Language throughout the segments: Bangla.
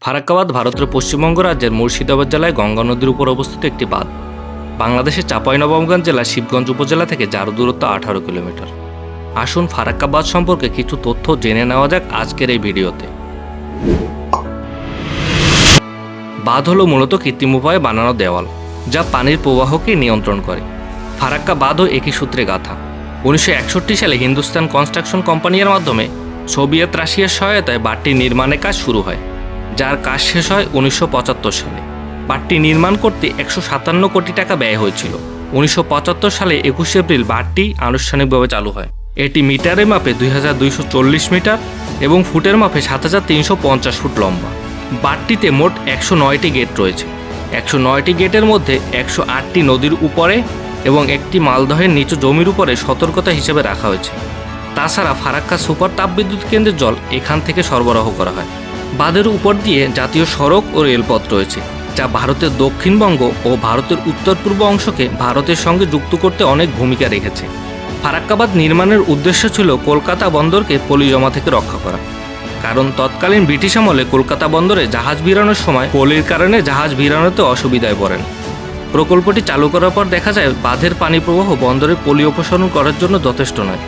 ফারাক্কাবাদ ভারতের পশ্চিমবঙ্গ রাজ্যের মুর্শিদাবাদ জেলায় গঙ্গা নদীর উপর অবস্থিত একটি বাঁধ। বাংলাদেশের চাঁপাইনবাবগঞ্জ জেলার শিবগঞ্জ উপজেলা থেকে যার দূরত্ব 18 কিলোমিটার। আসুন ফারাক্কাবাদ সম্পর্কে কিছু তথ্য জেনে নেওয়া যাক আজকের এই ভিডিওতে। বাঁধ হলো মূলত কৃত্রিম উপায়ে বানানো দেওয়াল, যা পানির প্রবাহকে নিয়ন্ত্রণ করে। ফারাক্কা বাঁধও একই সূত্রে গাঁথা। 1961 সালে হিন্দুস্তান কনস্ট্রাকশন কোম্পানির মাধ্যমে সোভিয়েত রাশিয়ার সহায়তায় বাঁধটি নির্মাণের কাজ শুরু হয়, যার কাজ শেষ হয় 1975 সালে। বাঁধটি নির্মাণ করতে 157 কোটি টাকা ব্যয় হয়েছিল। 1975 সালে 21 এপ্রিল বাঁধটি আনুষ্ঠানিকভাবে চালু হয়। এটি মিটারের মাপে 2240 মিটার এবং ফুটের মাপে 7350 ফুট লম্বা। বাঁধটিতে মোট 109টি গেট রয়েছে। 109টি গেটের মধ্যে 108টি নদীর উপরে এবং একটি মালদহের নিচু জমির উপরে সতর্কতা হিসেবে রাখা হয়েছে। তাছাড়া ফারাক্কা সুপার তাপবিদ্যুৎ কেন্দ্রের জল এখান থেকে সরবরাহ করা হয়। বাঁধের উপর দিয়ে জাতীয় সড়ক ও রেলপথ রয়েছে, যা ভারতের দক্ষিণবঙ্গ ও ভারতের উত্তর পূর্ব অংশকে ভারতের সঙ্গে যুক্ত করতে অনেক ভূমিকা রেখেছে। ফারাক্কাবাদ নির্মাণের উদ্দেশ্য ছিল কলকাতা বন্দরকে পলি জমা থেকে রক্ষা করা, কারণ তৎকালীন ব্রিটিশ আমলে কলকাতা বন্দরে জাহাজ ভিড়ানোর সময় পলির কারণে জাহাজ ভিড়ানোতে অসুবিধায় পড়েন। প্রকল্পটি চালু করার পর দেখা যায় বাঁধের পানি প্রবাহ বন্দরে পলি অপসারণ করার জন্য যথেষ্ট নয়।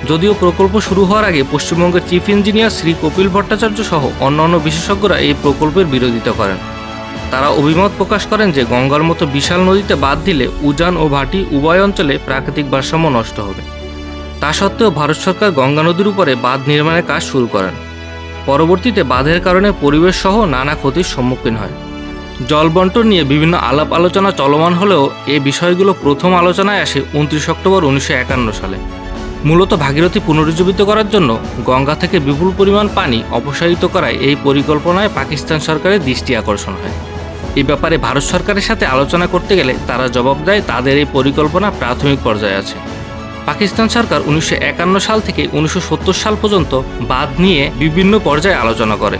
যদিও প্রকল্প শুরু হওয়ার আগে পশ্চিমবঙ্গের চিফ ইঞ্জিনিয়ার শ্রী কপিল ভট্টাচার্য সহ অন্যান্য বিশেষজ্ঞরা এই প্রকল্পের বিরোধিতা করেন। তারা অভিমত প্রকাশ করেন যে গঙ্গার মতো বিশাল নদীতে বাঁধ দিলে উজান ও ভাটি উভয় অঞ্চলে প্রাকৃতিক ভারসাম্য নষ্ট হবে। তা সত্ত্বেও ভারত সরকার গঙ্গা নদীর উপরে বাঁধ নির্মাণের কাজ শুরু করেন। পরবর্তীতে বাঁধের কারণে পরিবেশ সহ নানা ক্ষতির সম্মুখীন হয়। জল বন্টন নিয়ে বিভিন্ন আলাপ আলোচনা চলমান হলেও এই বিষয়গুলো প্রথম আলোচনায় আসে 29 অক্টোবর 1951 সালে। মূলত ভাগীরথী পুনরুজ্জীবিত করার জন্য গঙ্গা থেকে বিপুল পরিমাণ পানি অপসারিত করায় এই পরিকল্পনায় পাকিস্তান সরকারের দৃষ্টি আকর্ষণ হয়। এই ব্যাপারে ভারত সরকারের সাথে আলোচনা করতে গেলে তারা জবাব দেয় তাদের এই পরিকল্পনা প্রাথমিক পর্যায়ে আছে। পাকিস্তান সরকার 1951 সাল থেকে 1970 সাল পর্যন্ত বাঁধ নিয়ে বিভিন্ন পর্যায়ে আলোচনা করে।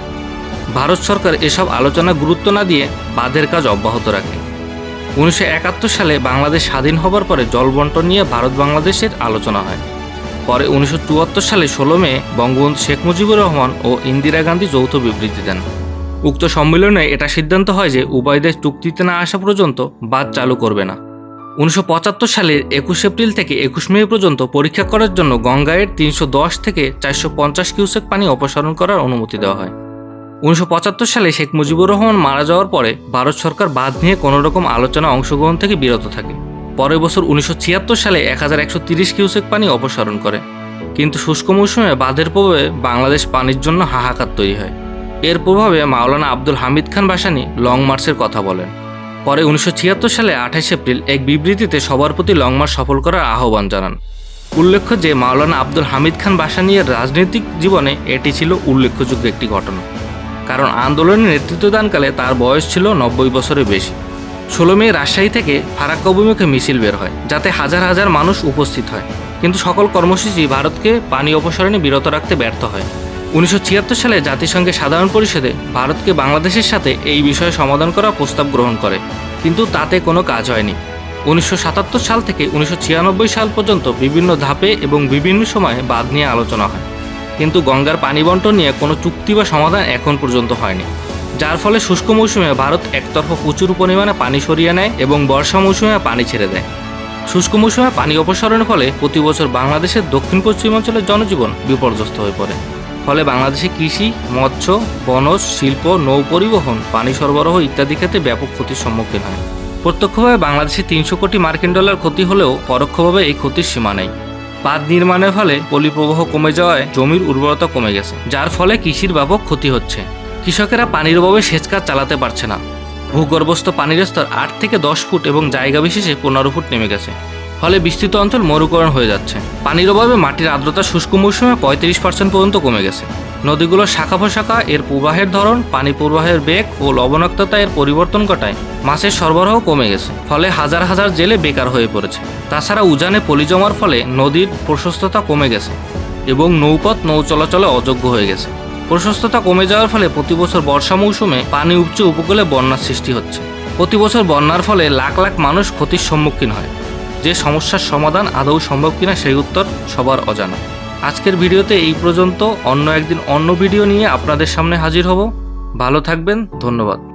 ভারত সরকার এসব আলোচনা গুরুত্ব না দিয়ে বাঁধের কাজ অব্যাহত রাখে। 1971 সালে বাংলাদেশ স্বাধীন হবার পরে জল বন্টন নিয়ে ভারত বাংলাদেশের আলোচনা হয়। পরে 1974 সালে 16 মে বঙ্গবন্ধু শেখ মুজিবুর রহমান ও ইন্দিরা গান্ধী যৌথ বিবৃতি দেন। উক্ত সম্মেলনে এটা সিদ্ধান্ত হয় যে উভয় দেশ চুক্তিতে না আসা পর্যন্ত বাঁধ চালু করবে না। 1975 সালের 21 এপ্রিল থেকে 21 মে পর্যন্ত পরীক্ষা করার জন্য গঙ্গায়ের 310 থেকে 450 কিউসেক পানি অপসারণ করার অনুমতি দেওয়া হয়। 1975 সালে শেখ মুজিবুর রহমান মারা যাওয়ার পরে ভারত সরকার বাঁধ নিয়ে কোনো রকম আলোচনা অংশগ্রহণ থেকে বিরত থাকে। পরের বছর 1976 সালে 1130 কিউসেক পানি অপসারণ করে, কিন্তু শুষ্ক মৌসুমে বাঁধের প্রভাবে বাংলাদেশ পানির জন্য হাহাকার তৈরি হয়। এর প্রভাবে মাওলানা আব্দুল হামিদ খান ভাসানী লং মার্চের কথা বলেন। পরে 1976 সালে 28 এপ্রিল এক বিবৃতিতে সবার প্রতি লং মার্চ সফল করার আহ্বান জানান। উল্লেখ্য যে মাওলানা আব্দুল হামিদ খান ভাসানীর রাজনৈতিক জীবনে এটি ছিল উল্লেখযোগ্য একটি ঘটনা, কারণ আন্দোলনের নেতৃত্বদানকালে তার বয়স ছিল 90 বছরের বেশি। 16 মে রাজশাহী থেকে ফারাক্কা অভিমুখে মিছিল বের হয়, যাতে হাজার হাজার মানুষ উপস্থিত হয়, কিন্তু সকল কর্মসূচি ভারতকে পানি অপসারণে বিরত রাখতে ব্যর্থ হয়। 1976 সালে জাতিসংঘের সাধারণ পরিষদে ভারতকে বাংলাদেশের সাথে এই বিষয়ে সমাধান করার প্রস্তাব গ্রহণ করে, কিন্তু তাতে কোনো কাজ হয়নি। 1977 সাল থেকে 1996 সাল পর্যন্ত বিভিন্ন ধাপে এবং বিভিন্ন সময়ে বাঁধ নিয়ে আলোচনা হয়, কিন্তু গঙ্গার পানি বন্টন নিয়ে কোনো চুক্তি বা সমাধান এখন পর্যন্ত হয়নি, যার ফলে শুষ্ক মৌসুমে ভারত একতরফা প্রচুর পরিমাণে পানি সরিয়ে নেয় এবং বর্ষা মৌসুমে পানি ছেড়ে দেয়। শুষ্ক মৌসুমে পানি অপসারণের ফলে প্রতি বছর বাংলাদেশের দক্ষিণ পশ্চিমাঞ্চলের জনজীবন বিপর্যস্ত হয়ে পড়ে। ফলে বাংলাদেশে কৃষি, মৎস্য, বনজ, শিল্প, নৌ পরিবহন, পানি সরবরাহ ইত্যাদি ক্ষেত্রে ব্যাপক ক্ষতির সম্মুখীন হয়। প্রত্যক্ষভাবে বাংলাদেশে 300 কোটি মার্কিন ডলার ক্ষতি হলেও পরোক্ষভাবে এই ক্ষতির সীমা নেই। বাঁধ নির্মাণের ফলে পলি প্রবাহ কমে যাওয়ায় জমির উর্বরতা কমে গেছে, যার ফলে কৃষির ব্যাপক ক্ষতি হচ্ছে। কৃষকেরা পানির অভাবে সেচ কাজ চালাতে পারছে না। ভূগর্ভস্থ পানির স্তর 8 থেকে 10 ফুট এবং জায়গা বিশেষে 15 ফুট নেমে গেছে, ফলে বিস্তৃত অঞ্চল মরুকরণ হয়ে যাচ্ছে। পানির অভাবে মাটির আর্দ্রতা শুষ্ক মৌসুমে 35% পর্যন্ত কমে গেছে। নদীগুলোর শাখা প্রশাখা এর প্রবাহের ধরন, পানি প্রবাহের বেগ ও লবণাক্ততা এর পরিবর্তন ঘটায় মাছের সরবরাহ কমে গেছে, ফলে হাজার হাজার জেলে বেকার হয়ে পড়েছে। তাছাড়া উজানে পলি জমার ফলে নদীর প্রশস্ততা কমে গেছে এবং নৌপথ নৌ চলাচলে অযোগ্য হয়ে গেছে। প্রশস্ততা কমে যাওয়ার ফলে প্রতি বছর বর্ষা মৌসুমে পানি উপচে উপকূলে বন্যার সৃষ্টি হচ্ছে। প্রতি বছর বন্যার ফলে লাখ লাখ মানুষ ক্ষতির সম্মুখীন হয়। যে সমস্যার সমাধান আদৌ সম্ভব কিনা সেই উত্তর সবার অজানা। আজকের ভিডিওতে এই পর্যন্ত। অন্য একদিন অন্য ভিডিও নিয়ে আপনাদের সামনে হাজির হব। ভালো থাকবেন, ধন্যবাদ।